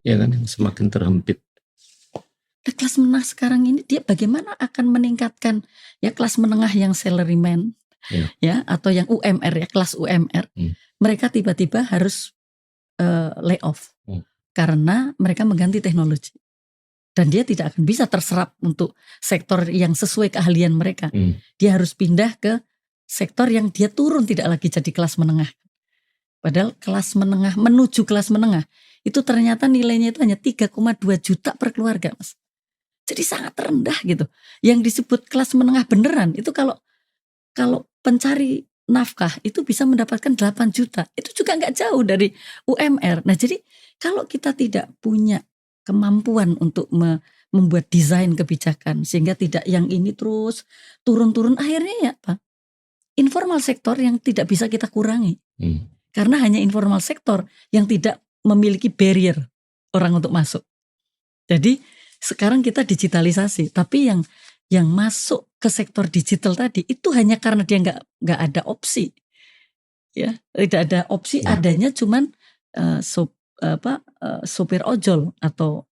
Ya kan, yang semakin terhimpit. Nah, kelas menengah sekarang ini dia bagaimana akan meningkatkan ya kelas menengah yang salaryman ya atau yang UMR ya, kelas UMR. Mereka tiba-tiba harus layoff karena mereka mengganti teknologi. Dan dia tidak akan bisa terserap untuk sektor yang sesuai keahlian mereka. Dia harus pindah ke sektor yang dia turun, tidak lagi jadi kelas menengah. Padahal kelas menengah menuju kelas menengah itu ternyata nilainya itu hanya 3,2 juta per keluarga, Mas. Jadi sangat rendah gitu. Yang disebut kelas menengah beneran itu kalau pencari nafkah itu bisa mendapatkan 8 juta. Itu juga nggak jauh dari UMR. Nah, jadi kalau kita tidak punya kemampuan untuk membuat desain kebijakan sehingga tidak yang ini terus turun-turun, akhirnya ya Pak, informal sektor yang tidak bisa kita kurangi. Karena hanya informal sektor yang tidak memiliki barrier orang untuk masuk. Jadi sekarang kita digitalisasi, tapi yang masuk ke sektor digital tadi itu hanya karena dia nggak ada opsi, ya tidak ada opsi, adanya cuman sopir ojol atau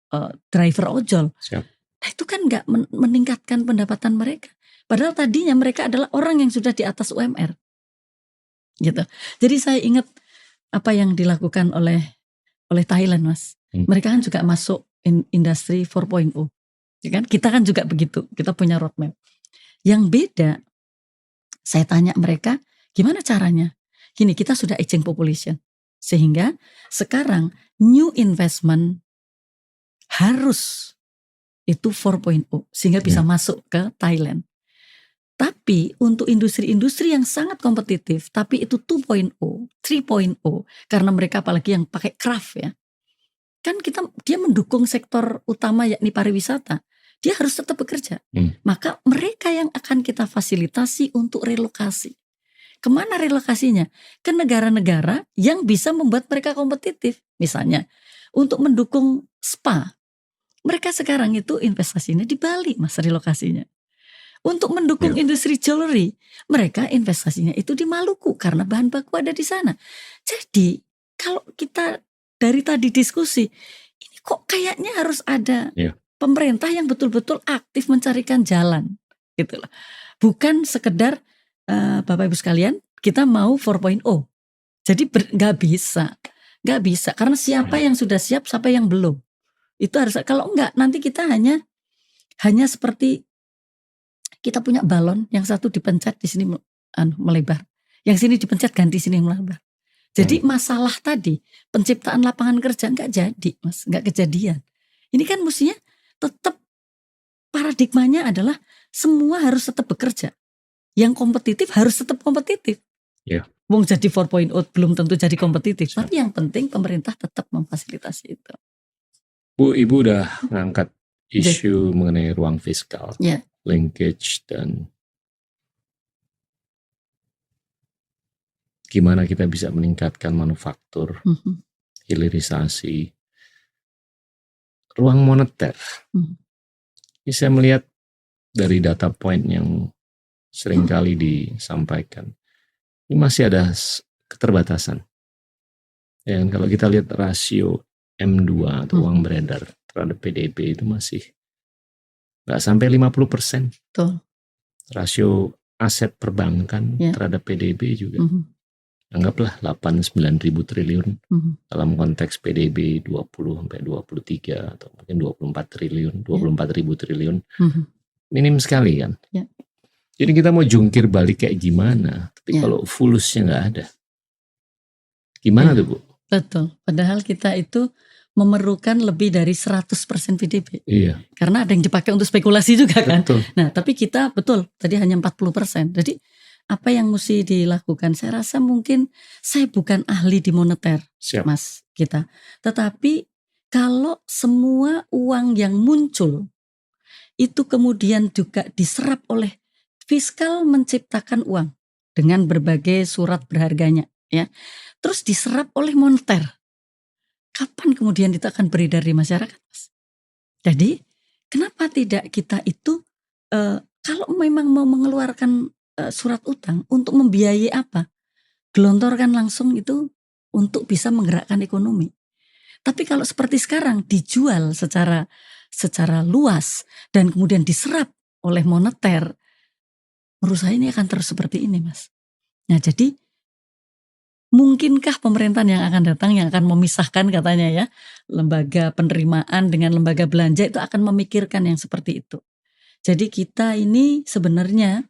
driver ojol. Nah, itu kan nggak meningkatkan pendapatan mereka. Padahal tadinya mereka adalah orang yang sudah di atas UMR, gitu. Jadi saya ingat apa yang dilakukan oleh Thailand, Mas. Mereka kan juga masuk industri 4.0, ya kan? Kita kan juga begitu. Kita punya roadmap. Yang beda, saya tanya mereka, gimana caranya? Gini, kita sudah aging population, sehingga sekarang new investment harus itu 4.0 sehingga bisa masuk ke Thailand. Tapi untuk industri-industri yang sangat kompetitif, tapi itu 2.0, 3.0, karena mereka apalagi yang pakai craft ya, kan dia mendukung sektor utama yakni pariwisata, dia harus tetap bekerja. Maka mereka yang akan kita fasilitasi untuk relokasi. Kemana relokasinya? Ke negara-negara yang bisa membuat mereka kompetitif. Misalnya untuk mendukung spa, mereka sekarang itu investasinya di Bali, Mas, relokasinya. Untuk mendukung industri jewelry, mereka investasinya itu di Maluku karena bahan baku ada di sana. Jadi kalau kita dari tadi diskusi, ini kok kayaknya harus ada pemerintah yang betul-betul aktif mencarikan jalan, gitu loh. Bukan sekedar Bapak Ibu sekalian kita mau 4.0. Jadi nggak bisa karena siapa yang sudah siap, siapa yang belum. Itu harus, kalau enggak nanti kita hanya seperti kita punya balon, yang satu dipencet di sini melebar, yang sini dipencet ganti sini melebar. Jadi masalah tadi penciptaan lapangan kerja nggak jadi, Mas, nggak kejadian. Ini kan mestinya tetap paradigmanya adalah semua harus tetap bekerja. Yang kompetitif harus tetap kompetitif. Wong jadi 4.0 belum tentu jadi kompetitif, tapi yang penting pemerintah tetap memfasilitasi itu. Bu, Ibu udah ngangkat isu mengenai ruang fiskal. Linkage dan gimana kita bisa meningkatkan manufaktur, hilirisasi, ruang moneter. Ini saya melihat dari data point yang seringkali disampaikan, ini masih ada keterbatasan. Dan kalau kita lihat rasio M2 atau uang beredar terhadap PDB itu masih nggak sampai 50%. Betul. Rasio aset perbankan terhadap PDB juga anggaplah 8-9 ribu triliun dalam konteks PDB 20 sampai 23 atau mungkin 24 triliun, 24 ribu triliun. Minim sekali kan. Jadi kita mau jungkir balik kayak gimana, tapi kalau fulusnya nggak ada, gimana tuh Bu? Betul, padahal kita itu memerlukan lebih dari 100% PDB. Karena ada yang dipakai untuk spekulasi juga kan. Nah, tapi kita betul tadi hanya 40%. Jadi apa yang mesti dilakukan? Saya rasa mungkin saya bukan ahli di moneter, Mas kita. Tetapi kalau semua uang yang muncul itu kemudian juga diserap oleh fiskal, menciptakan uang dengan berbagai surat berharganya, ya. Terus diserap oleh moneter. Kapan kemudian itu akan beredar di masyarakat, Mas? Jadi kenapa tidak kita itu kalau memang mau mengeluarkan surat utang untuk membiayai apa, gelontorkan langsung itu untuk bisa menggerakkan ekonomi. Tapi kalau seperti sekarang dijual secara luas dan kemudian diserap oleh moneter, menurut saya ini akan terus seperti ini, Mas. Nah, jadi mungkinkah pemerintahan yang akan datang yang akan memisahkan katanya ya, lembaga penerimaan dengan lembaga belanja itu akan memikirkan yang seperti itu. Jadi kita ini sebenarnya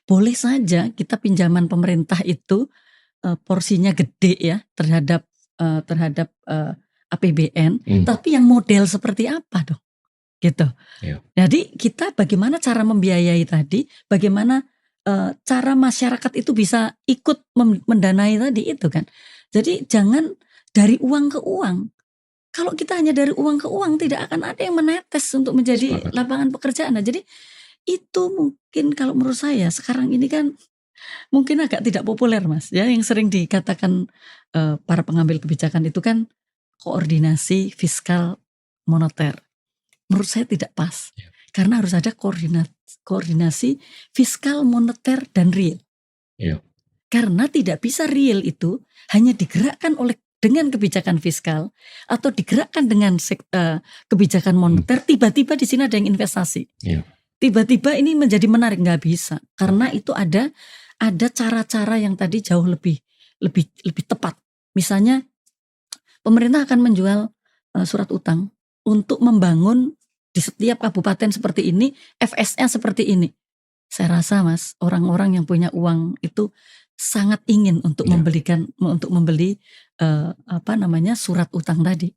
boleh saja kita pinjaman pemerintah itu porsinya gede ya terhadap APBN, tapi yang model seperti apa dong? Gitu. Yeah. Jadi kita bagaimana cara membiayai tadi, bagaimana cara masyarakat itu bisa ikut mendanai tadi itu kan. Jadi jangan dari uang ke uang. Kalau kita hanya dari uang ke uang tidak akan ada yang menetes untuk menjadi lapangan pekerjaan. Nah, jadi itu mungkin kalau menurut saya sekarang ini kan mungkin agak tidak populer, Mas. Ya, yang sering dikatakan para pengambil kebijakan itu kan koordinasi fiskal moneter. Menurut saya tidak pas. Yeah. Karena harus ada koordinasi fiskal moneter dan real. Yeah. Karena tidak bisa real itu hanya digerakkan dengan kebijakan fiskal atau digerakkan dengan kebijakan moneter. Tiba-tiba di sini ada yang investasi. Yeah. Tiba-tiba ini menjadi menarik, nggak bisa. Karena itu ada cara-cara yang tadi jauh lebih tepat. Misalnya pemerintah akan menjual surat utang untuk membangun di setiap kabupaten seperti ini, FS-nya seperti ini. Saya rasa, Mas, orang-orang yang punya uang itu sangat ingin untuk membeli surat utang tadi.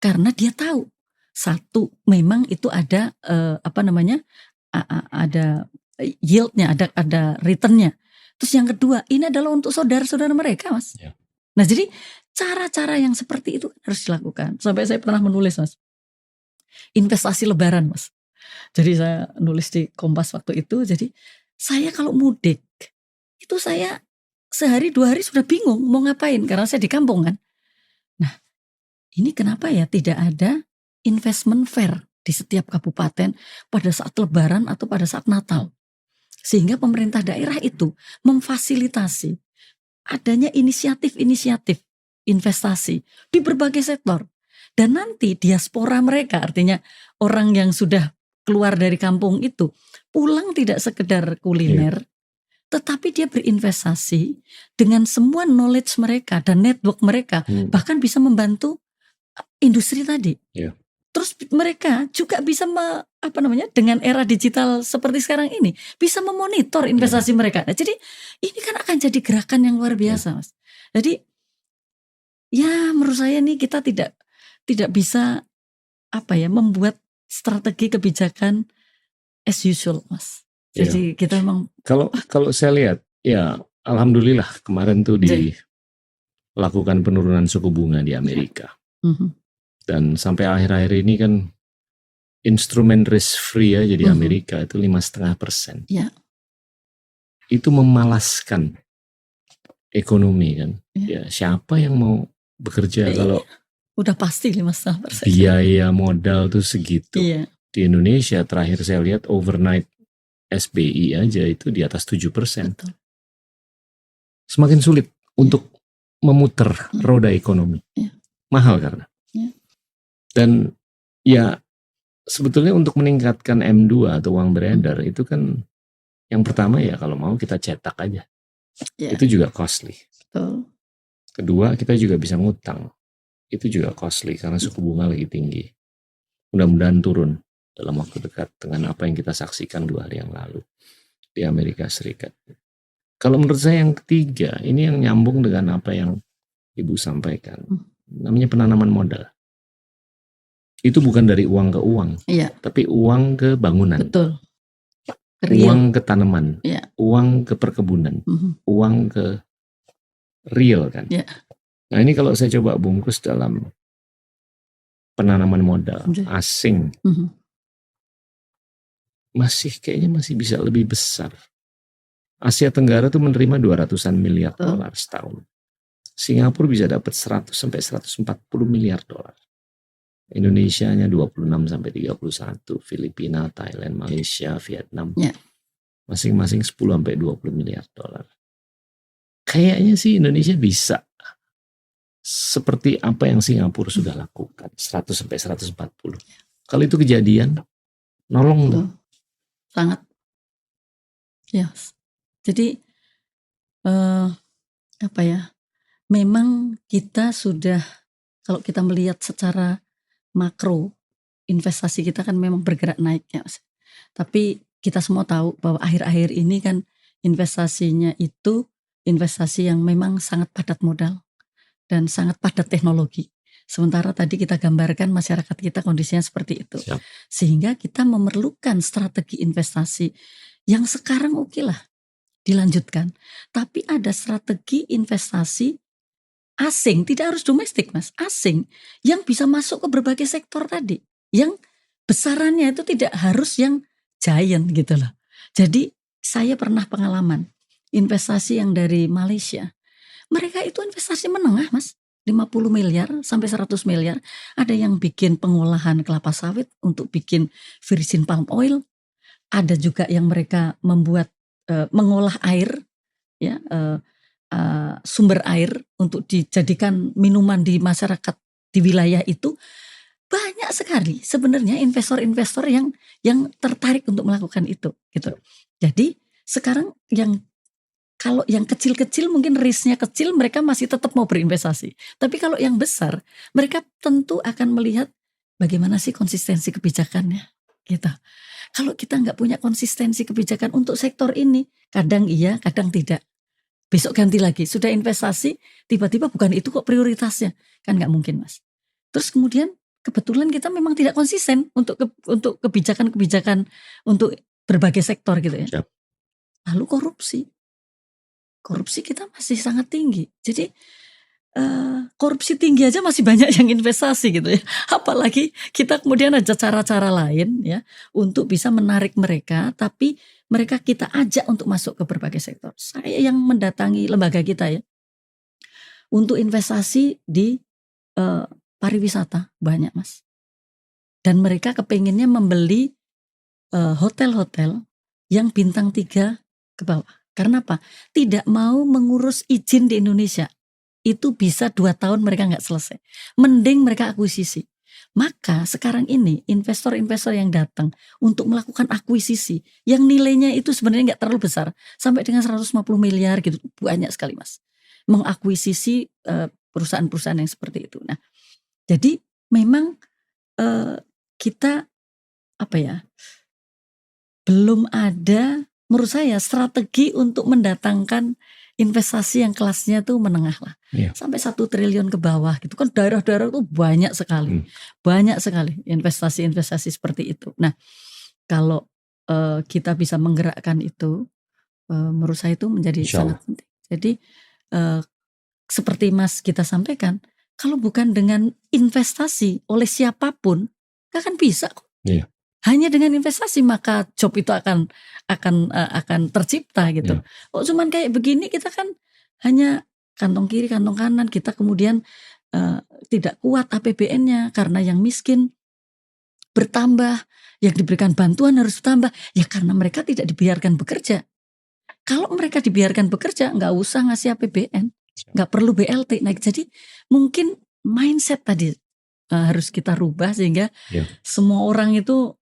Karena dia tahu satu memang itu ada ada yield-nya, ada return-nya. Terus yang kedua, ini adalah untuk saudara-saudara mereka, Mas. Yeah. Nah, jadi cara-cara yang seperti itu harus dilakukan. Sampai saya pernah menulis, Mas, investasi lebaran, Mas. Jadi saya nulis di Kompas waktu itu. Jadi saya kalau mudik itu saya sehari 2 hari sudah bingung mau ngapain karena saya di kampung kan. Nah, ini kenapa ya tidak ada investment fair di setiap kabupaten pada saat lebaran atau pada saat Natal. Sehingga pemerintah daerah itu memfasilitasi adanya inisiatif-inisiatif investasi di berbagai sektor. Dan nanti diaspora mereka, artinya orang yang sudah keluar dari kampung itu pulang tidak sekedar kuliner, tetapi dia berinvestasi dengan semua knowledge mereka dan network mereka, bahkan bisa membantu industri tadi. Terus mereka juga bisa dengan era digital seperti sekarang ini bisa memonitor investasi mereka. Nah, jadi ini kan akan jadi gerakan yang luar biasa, Mas. Jadi ya menurut saya nih kita tidak bisa membuat strategi kebijakan as usual, Mas. Jadi kita memang kalau saya lihat ya alhamdulillah kemarin tuh dilakukan penurunan suku bunga di Amerika. Dan sampai akhir-akhir ini kan instrumen risk free ya jadi Amerika itu 5,5%. Yeah. Itu memalaskan ekonomi kan. Ya siapa yang mau bekerja kalau udah pasti 5,5%. Biaya modal tuh segitu. Di Indonesia terakhir saya lihat overnight SBI aja itu di atas 7%. Betul. Semakin sulit untuk memutar roda ekonomi. Mahal karena. Dan ya sebetulnya untuk meningkatkan M2 atau uang beredar itu kan yang pertama ya kalau mau kita cetak aja. Itu juga costly. Betul. Kedua kita juga bisa ngutang. Itu juga costly karena suku bunga lagi tinggi. Mudah-mudahan turun dalam waktu dekat dengan apa yang kita saksikan 2 hari yang lalu di Amerika Serikat. Kalau menurut saya yang ketiga, ini yang nyambung dengan apa yang Ibu sampaikan. Namanya penanaman modal. Itu bukan dari uang ke uang, tapi uang ke bangunan. Betul. Uang ke tanaman, uang ke perkebunan, uang ke real kan. Nah ini kalau saya coba bungkus dalam penanaman modal asing, kayaknya masih bisa lebih besar. Asia Tenggara tuh menerima 200-an miliar dolar setahun. Singapura bisa dapat 100 sampai 140 miliar dolar. Indonesia nya 26 sampai 31, Filipina, Thailand, Malaysia, Vietnam. Masing-masing 10 sampai 20 miliar dolar. Kayaknya sih Indonesia bisa seperti apa yang Singapura sudah lakukan, 100 sampai 140. Kalau itu kejadian, nolong tuh. Sangat. Yes. Jadi apa ya? Memang kita sudah, kalau kita melihat secara makro, investasi kita kan memang bergerak naik ya, Mas. Tapi kita semua tahu bahwa akhir-akhir ini kan investasinya itu investasi yang memang sangat padat modal dan sangat padat teknologi. Sementara tadi kita gambarkan masyarakat kita kondisinya seperti itu. Siap. Sehingga kita memerlukan strategi investasi yang sekarang oke lah dilanjutkan. Tapi ada strategi investasi asing, tidak harus domestik Mas, asing yang bisa masuk ke berbagai sektor tadi. Yang besarannya itu tidak harus yang giant gitu loh. Jadi saya pernah pengalaman investasi yang dari Malaysia. Mereka itu investasi menengah Mas, 50 miliar sampai 100 miliar. Ada yang bikin pengolahan kelapa sawit untuk bikin virgin palm oil. Ada juga yang mereka membuat mengolah air, ya, sumber air untuk dijadikan minuman di masyarakat di wilayah itu. Banyak sekali sebenarnya investor-investor yang tertarik untuk melakukan itu gitu. Jadi sekarang kalau yang kecil-kecil mungkin risknya kecil, mereka masih tetap mau berinvestasi. Tapi kalau yang besar, mereka tentu akan melihat bagaimana sih konsistensi kebijakannya gitu. Kalau kita nggak punya konsistensi kebijakan untuk sektor ini, kadang iya, kadang tidak. Besok ganti lagi, sudah investasi, tiba-tiba bukan itu kok prioritasnya, kan nggak mungkin Mas. Terus kemudian kebetulan kita memang tidak konsisten untuk kebijakan-kebijakan untuk berbagai sektor gitu ya. Lalu korupsi kita masih sangat tinggi. Jadi korupsi tinggi aja masih banyak yang investasi gitu ya. Apalagi kita kemudian ada cara-cara lain ya untuk bisa menarik mereka, tapi mereka kita ajak untuk masuk ke berbagai sektor. Saya yang mendatangi lembaga kita ya untuk investasi di pariwisata banyak Mas. Dan mereka kepinginnya membeli hotel-hotel yang bintang 3 ke bawah. Karena apa? Tidak mau mengurus izin di Indonesia. Itu bisa 2 tahun mereka nggak selesai. Mending mereka akuisisi. Maka sekarang ini investor-investor yang datang untuk melakukan akuisisi yang nilainya itu sebenarnya nggak terlalu besar. Sampai dengan 150 miliar gitu. Banyak sekali Mas. Mengakuisisi perusahaan-perusahaan yang seperti itu. Nah, jadi memang kita apa ya? Belum ada menurut saya strategi untuk mendatangkan investasi yang kelasnya tuh menengah lah. Sampai 1 triliun ke bawah gitu kan, daerah-daerah tuh banyak sekali. Banyak sekali investasi-investasi seperti itu. Nah, kalau kita bisa menggerakkan itu, menurut saya itu menjadi sangat penting. Jadi seperti Mas kita sampaikan, kalau bukan dengan investasi oleh siapapun, gak akan bisa kok. Hanya dengan investasi maka job itu akan tercipta gitu. Kok cuman kayak begini kita kan hanya kantong kiri kantong kanan, kita kemudian tidak kuat APBN-nya karena yang miskin bertambah, yang diberikan bantuan harus bertambah ya karena mereka tidak dibiarkan bekerja. Kalau mereka dibiarkan bekerja nggak usah ngasih APBN, nggak perlu BLT. Nah, jadi mungkin mindset tadi harus kita rubah sehingga semua orang itu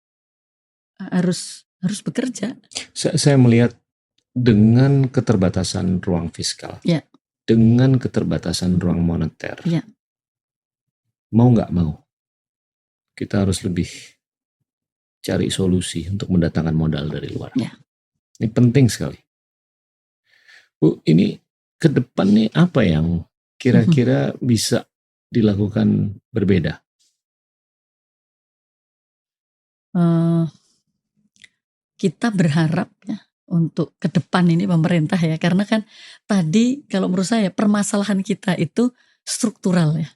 harus bekerja. Saya melihat dengan keterbatasan ruang fiskal, dengan keterbatasan ruang moneter, mau nggak mau, kita harus lebih cari solusi untuk mendatangkan modal dari luar. Ini penting sekali. Bu, ini ke depan nih apa yang kira-kira bisa dilakukan berbeda? Kita berharap ya untuk ke depan ini pemerintah ya, karena kan tadi kalau menurut saya permasalahan kita itu struktural ya,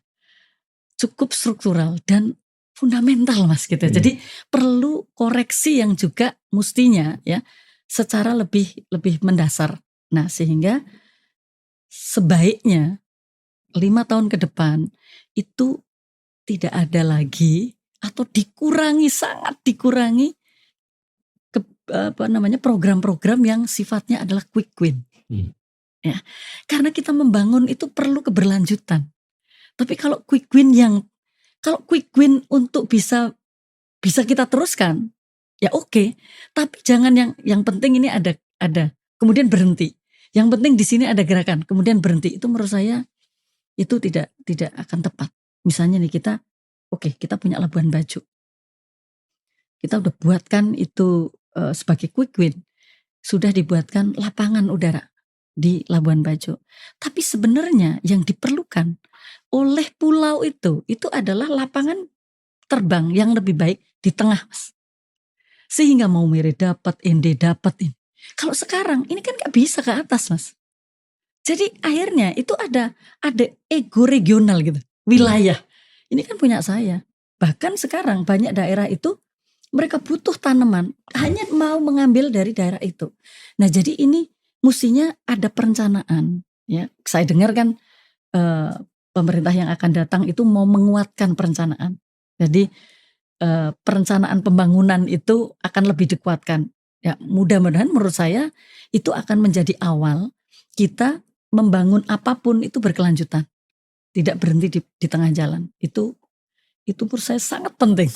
cukup struktural dan fundamental Mas gitu. Jadi perlu koreksi yang juga mestinya ya secara lebih mendasar. Nah, sehingga sebaiknya 5 tahun ke depan itu tidak ada lagi atau sangat dikurangi program-program yang sifatnya adalah quick win. Ya. Karena kita membangun itu perlu keberlanjutan. Tapi kalau quick win untuk bisa kita teruskan, ya oke. Tapi jangan yang penting ini ada kemudian berhenti. Yang penting di sini ada gerakan, kemudian berhenti. Itu menurut saya itu tidak akan tepat. Misalnya nih kita punya Labuan Bajo. Kita udah buatkan itu sebagai quick win. Sudah dibuatkan lapangan udara di Labuan Bajo. Tapi sebenarnya yang diperlukan oleh pulau itu adalah lapangan terbang yang lebih baik di tengah, Mas. Sehingga Maumere dapat, Ende dapat ini. Kalau sekarang ini kan gak bisa ke atas, Mas. Jadi akhirnya itu ada ego regional gitu, wilayah. Ini kan punya saya. Bahkan sekarang banyak daerah itu mereka butuh tanaman, hanya mau mengambil dari daerah itu. Nah, jadi ini mestinya ada perencanaan. Ya, saya dengar kan pemerintah yang akan datang itu mau menguatkan perencanaan. Jadi perencanaan pembangunan itu akan lebih dikuatkan. Ya, mudah-mudahan menurut saya itu akan menjadi awal kita membangun apapun itu berkelanjutan, tidak berhenti di tengah jalan. Itu menurut saya sangat penting.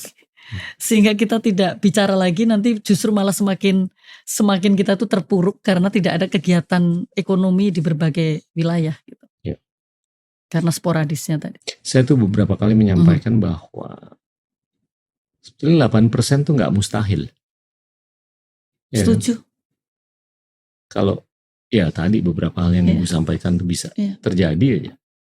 Sehingga kita tidak bicara lagi nanti justru malah semakin kita tuh terpuruk karena tidak ada kegiatan ekonomi di berbagai wilayah gitu. Ya. Karena sporadisnya tadi. Saya tuh beberapa kali menyampaikan bahwa sebetulnya 8% tuh nggak mustahil. Ya, setuju. Kalau ya tadi beberapa hal yang Ibu sampaikan tuh bisa terjadi aja.